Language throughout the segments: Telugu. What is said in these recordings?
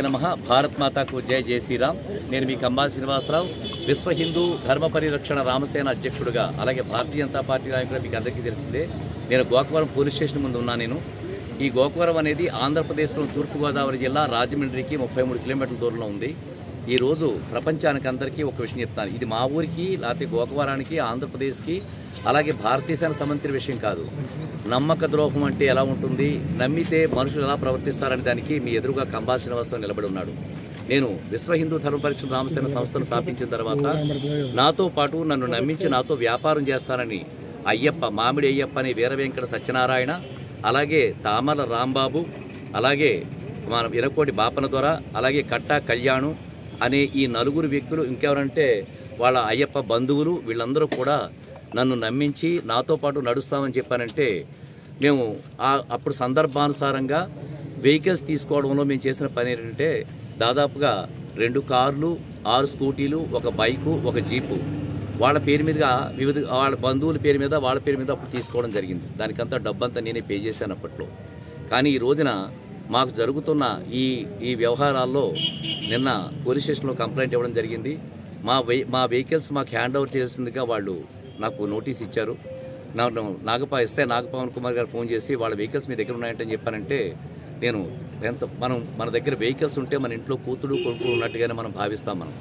నమః. భారత్ మాతాకు జై జై శ్రీరామ్. నేను మీ కంబా శ్రీనివాసరావు, విశ్వ హిందూ ధర్మ పరిరక్షణ రామసేన అధ్యక్షుడుగా, అలాగే భారతీయ జనతా పార్టీ నాయకుడు. మీకు అందరికీ తెలిసిందే, నేను గోకవరం పోలీస్ స్టేషన్ ముందు ఉన్నాను. ఈ గోకవరం అనేది ఆంధ్రప్రదేశ్లో తూర్పుగోదావరి జిల్లా రాజమండ్రికి 33 కిలోమీటర్ల దూరంలో ఉంది. ఈరోజు ప్రపంచానికి అందరికీ ఒక విషయం చెప్తాను. ఇది మా ఊరికి, లేకపోతే గోకవరానికి, ఆంధ్రప్రదేశ్కి, అలాగే భారతదేశానికి సంబంధించిన విషయం కాదు. నమ్మక ద్రోహం అంటే ఎలా ఉంటుంది, నమ్మితే మనుషులు ఎలా ప్రవర్తిస్తారనే దానికి మీ ఎదురుగా కంబా శ్రీనివాసరావు నిలబడి ఉన్నాడు. నేను విశ్వ హిందూ ధర్మ పరిరక్షణ రామసేన సంస్థను స్థాపించిన తర్వాత నాతో పాటు నన్ను నమ్మించి నాతో వ్యాపారం చేస్తానని అయ్యప్ప, మామిడి అయ్యప్ప అనే వీర వెంకట సత్యనారాయణ, అలాగే తామల రాంబాబు, అలాగే మన ఇరకోటి బాపన దొర, అలాగే కట్టా కళ్యాణు అనే ఈ నలుగురు వ్యక్తులు, ఇంకెవరంటే వాళ్ళ అయ్యప్ప బంధువులు, వీళ్ళందరూ కూడా నన్ను నమ్మించి నాతో పాటు నడుస్తామని చెప్పానంటే, మేము అప్పుడు సందర్భానుసారంగా వెహికల్స్ తీసుకోవడంలో మేము చేసిన పని ఏంటంటే, దాదాపుగా 2 కార్లు, 6 స్కూటీలు, 1 బైకు, 1 జీపు వాళ్ళ పేరు మీదుగా, వాళ్ళ బంధువుల పేరు మీద, వాళ్ళ పేరు మీద అప్పుడు తీసుకోవడం జరిగింది. దానికంతా డబ్బంతా నేనే పే చేశాను అప్పట్లో. కానీ ఈ రోజున మాకు జరుగుతున్న ఈ వ్యవహారాల్లో నిన్న పోలీస్ స్టేషన్లో కంప్లైంట్ ఇవ్వడం జరిగింది. మా వెహికల్స్ మాకు హ్యాండ్ ఓవర్ చేయాల్సిందిగా వాళ్ళు నాకు నోటీస్ ఇచ్చారు. నన్ను ఎస్ఐ నాగపవన్ కుమార్ గారు ఫోన్ చేసి వాళ్ళ వెహికల్స్ మీ దగ్గర ఉన్నాయంటని చెప్పానంటే, నేను మన దగ్గర వెహికల్స్ ఉంటే మన ఇంట్లో కూతుడు కొడుకు ఉన్నట్టుగానే మనం భావిస్తాం. మనం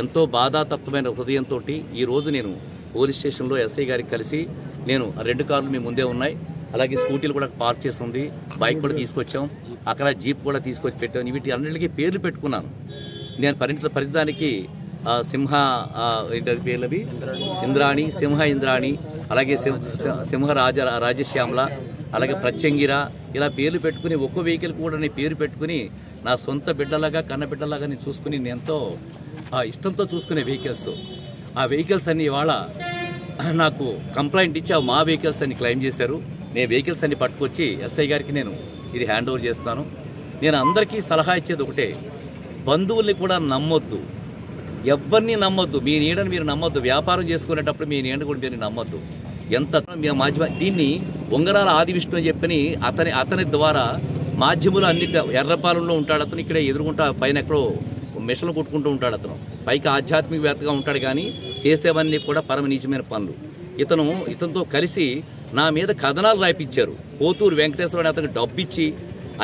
ఎంతో బాధాతప్తమైన హృదయంతో ఈరోజు నేను పోలీస్ స్టేషన్లో ఎస్ఐ గారికి కలిసి, నేను 2 కార్లు మీ ముందే ఉన్నాయి, అలాగే స్కూటీలు కూడా పార్క్ చేసి ఉంది, బైక్ కూడా తీసుకొచ్చాం, అక్కడ జీప్ కూడా తీసుకొచ్చి పెట్టాం. వీటి అన్నింటికి పేర్లు పెట్టుకున్నాను. నేను పరిధానికి సింహ పేర్లవి ఇంద్రాణి, సింహ ఇంద్రాణి, అలాగే సింహ రాజశ్యామల, అలాగే ప్రత్యంగిర, ఇలా పేర్లు పెట్టుకుని ఒక్కో వెహికల్ కూడా నేను పేరు పెట్టుకుని నా సొంత బిడ్డలాగా, కన్న బిడ్డలాగా నేను చూసుకుని, నేను ఎంతో ఇష్టంతో చూసుకునే వెహికల్స్. ఆ వెహికల్స్ అన్ని ఇవాళ నాకు కంప్లైంట్ ఇచ్చి మా వెహికల్స్ అన్ని క్లెయిమ్ చేశారు. నేను వెహికల్స్ అన్ని పట్టుకొచ్చి ఎస్ఐ గారికి నేను ఇది హ్యాండ్ ఓవర్ చేస్తాను. నేను అందరికీ సలహా ఇచ్చేది ఒకటే, బంధువుల్ని కూడా నమ్మొద్దు, ఎవరిని నమ్మొద్దు, మీ నీడని మీరు నమ్మొద్దు. వ్యాపారం చేసుకునేటప్పుడు మీ నీడని కూడా మీరు నమ్మొద్దు. ఎంత దీన్ని ఉంగరాల ఆది విష్ణు అని చెప్పని అతని ద్వారా మాధ్యములు అన్నిటి, ఎర్రపాలెంలో ఉంటాడు అతను, ఇక్కడ ఎదురుకుంటా పైన ఎక్కడో మిషన్లు కొట్టుకుంటూ ఉంటాడు అతను. పైకి ఆధ్యాత్మికవేత్తగా ఉంటాడు, కానీ చేసేవన్నీ కూడా పరమ నీచమైన పనులు. ఇతనితో కలిసి నా మీద కథనాలు రాయిపించారు. పోతూరు వెంకటేశ్వర అతనికి డబ్బు ఇచ్చి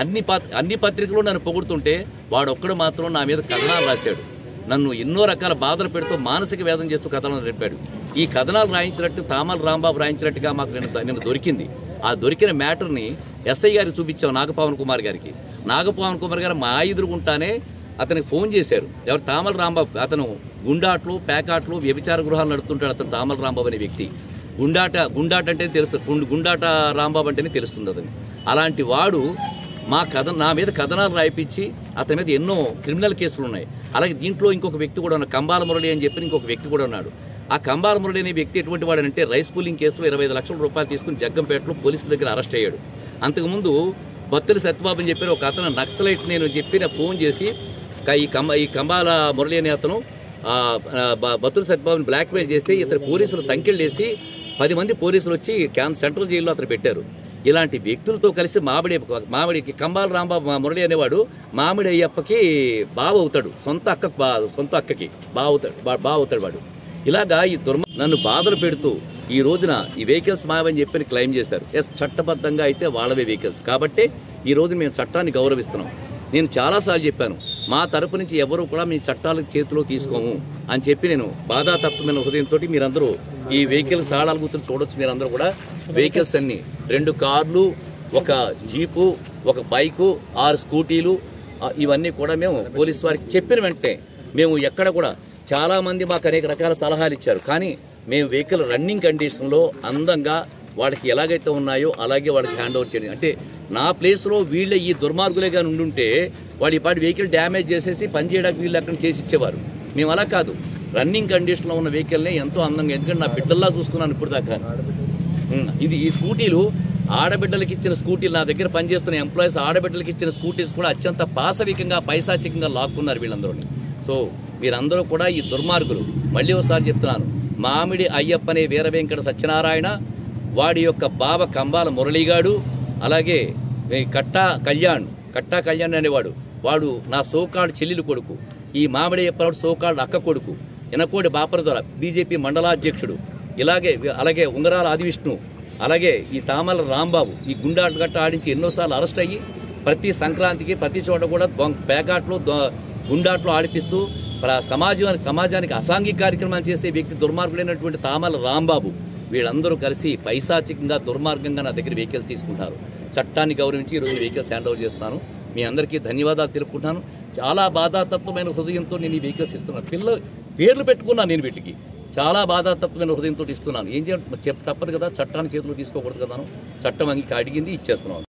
అన్ని పత్రికలు నన్ను పొగుడుతుంటే వాడొక్కడు మాత్రం నా మీద కథనాలు రాశాడు. నన్ను ఎన్నో రకాల బాధలు పెడుతూ మానసిక వేదన చేస్తూ కథనాలు చెప్పాడు. ఈ కథనాలు రాయించినట్టు తామల రాంబాబు రాయించినట్టుగా మాకు నిన్న దొరికింది. ఆ దొరికిన మ్యాటర్ని ఎస్ఐ గారికి చూపించాం, నాగపవన్ కుమార్ గారికి. నాగపవన్ కుమార్ గారు మా ఎదురుగుంటానే అతనికి ఫోన్ చేశారు. ఎవరు? తామల రాంబాబు. అతను గుండాట్లు, ప్యాకాట్లు, వ్యభిచార గృహాలు నడుపుతుంటాడు అతను, తామల రాంబాబు అనే వ్యక్తి. గుండాట అంటే తెలుస్తుంది, గుండాట రాంబాబు అంటేనే తెలుస్తుంది అతని. అలాంటి వాడు నా మీద కథనాలు రాయిపించి అతని మీద ఎన్నో క్రిమినల్ కేసులు ఉన్నాయి. అలాగే దీంట్లో ఇంకొక వ్యక్తి కూడా ఉన్నాడు, కంబాల మురళి అని చెప్పి ఇంకొక వ్యక్తి కూడా ఉన్నాడు. ఆ కంబాల మురళి అనే వ్యక్తి ఎటువంటి వాడంటే, రైస్ పూలింగ్ కేసులో 25 లక్షల రూపాయలు తీసుకుని జగ్గంపేటలో పోలీసుల దగ్గర అరెస్ట్ అయ్యాడు. అంతకుముందు బత్తుల సత్యబాబు అని చెప్పి ఒక అతను నక్సలైట్ నేను చెప్పి ఫోన్ చేసి ఈ కంబాల మురళి అనే అతను బత్తుల సత్యబాబుని బ్లాక్మెయిల్ చేస్తే ఇతను పోలీసులు సంఖ్యలు వేసి 10 మంది పోలీసులు వచ్చి సెంట్రల్ జైల్లో అతను పెట్టారు. ఇలాంటి వ్యక్తులతో కలిసి మామిడికి కంబాల రాంబాబు మురళి అనేవాడు మామిడి అయ్యప్పకి బావ అవుతాడు, సొంత అక్కకి బావ అవుతాడు వాడు. ఇలాగా ఈ నన్ను బాధలు పెడుతూ ఈ రోజున ఈ వెహికల్స్ మావని చెప్పి క్లెయిమ్ చేశారు. చట్టబద్ధంగా అయితే వాళ్ళవే వెహికల్స్ కాబట్టి ఈ రోజు మేము చట్టాన్ని గౌరవిస్తున్నాం. నేను చాలాసార్లు చెప్పాను, మా తరపు నుంచి ఎవరు కూడా మీ చట్టాలకు చేతిలో తీసుకోము అని చెప్పి నేను బాధాతప్తమైన హృదయంతో, మీరందరూ ఈ వెహికల్స్ తాళాల గుర్తులు చూడొచ్చు. మీరందరూ కూడా వెహికల్స్ అన్ని 2 కార్లు, 1 జీపు, 1 బైకు, 6 స్కూటీలు, ఇవన్నీ కూడా మేము పోలీసు వారికి చెప్పిన వెంటనే మేము ఎక్కడ కూడా, చాలామంది మాకు అనేక రకాల సలహాలు ఇచ్చారు, కానీ మేము వెహికల్ రన్నింగ్ కండిషన్లో అందంగా వాడికి ఎలాగైతే ఉన్నాయో అలాగే వాడికి హ్యాండ్ ఓవర్ చేయడం. అంటే నా ప్లేస్లో వీళ్ళ ఈ దుర్మార్గులేగా ఉండుంటే వాడి పాటి వెహికల్ డ్యామేజ్ చేసేసి పని చేయడానికి వీళ్ళు అక్కడ చేసి ఇచ్చేవారు. మేము అలా కాదు, రన్నింగ్ కండిషన్లో ఉన్న వెహికల్ని ఎంతో అందంగా, ఎందుకంటే నా బిడ్డల్లా చూసుకున్నాను ఇప్పుడు దాకా. ఈ స్కూటీలు ఆడబిడ్డలకి ఇచ్చిన స్కూటీలు, నా దగ్గర పనిచేస్తున్న ఎంప్లాయీస్ ఆడబిడ్డలకి ఇచ్చిన స్కూటీస్ కూడా అత్యంత పాశవికంగా పైశాచికంగా లాక్కున్నారు వీళ్ళందరూని. సో మీరందరూ కూడా ఈ దుర్మార్గులు, మళ్ళీ ఒకసారి చెప్తున్నాను, మామిడి అయ్యప్ప అనే వీర వెంకట సత్యనారాయణ, వాడి యొక్క బావ కంబాల మురళీగాడు, అలాగే కట్టా కళ్యాణ్ అనేవాడు, వాడు నా సోకాడు చెల్లెలు కొడుకు, ఈ మామిడి అప్పారావు సోకాడు అక్క కొడుకు, ఎనకోడి బాపరదొర బీజేపీ మండలాధ్యక్షుడు, అలాగే ఉంగరాల ఆదివిష్ణు, అలాగే ఈ తామల రాంబాబు ఈ గుండాటు గట్ట ఆడించి ఎన్నోసార్లు అరెస్ట్ అయ్యి ప్రతి సంక్రాంతికి ప్రతి చోట కూడా పేకాట్లు గుండాట్లు ఆడిపిస్తూ సమాజానికి అసాంఘిక కార్యక్రమాలు చేసే వ్యక్తి దుర్మార్గుడైనటువంటి తామల రాంబాబు, వీళ్ళందరూ కలిసి పైశాచికంగా దుర్మార్గంగా నా దగ్గర వెహికల్స్ తీసుకుంటారు. చట్టాన్ని గౌరవించి ఈరోజు వెహికల్స్ హ్యాండ్ ఓవర్ చేస్తున్నాను. మీ అందరికీ ధన్యవాదాలు తెలుపుకుంటున్నాను. చాలా బాధాతత్వమైన హృదయంతో నేను ఈ వెహికల్స్ ఇస్తున్నాను. పేర్లు పెట్టుకున్నాను నేను వీటికి. చాలా బాధాతత్వమైన హృదయంతో ఇస్తున్నాను. ఏం చేయాలి తప్పదు కదా, చట్టాన్ని చేతిలో తీసుకోకూడదు కదా. చట్టం అడిగింది ఇచ్చేస్తున్నాను.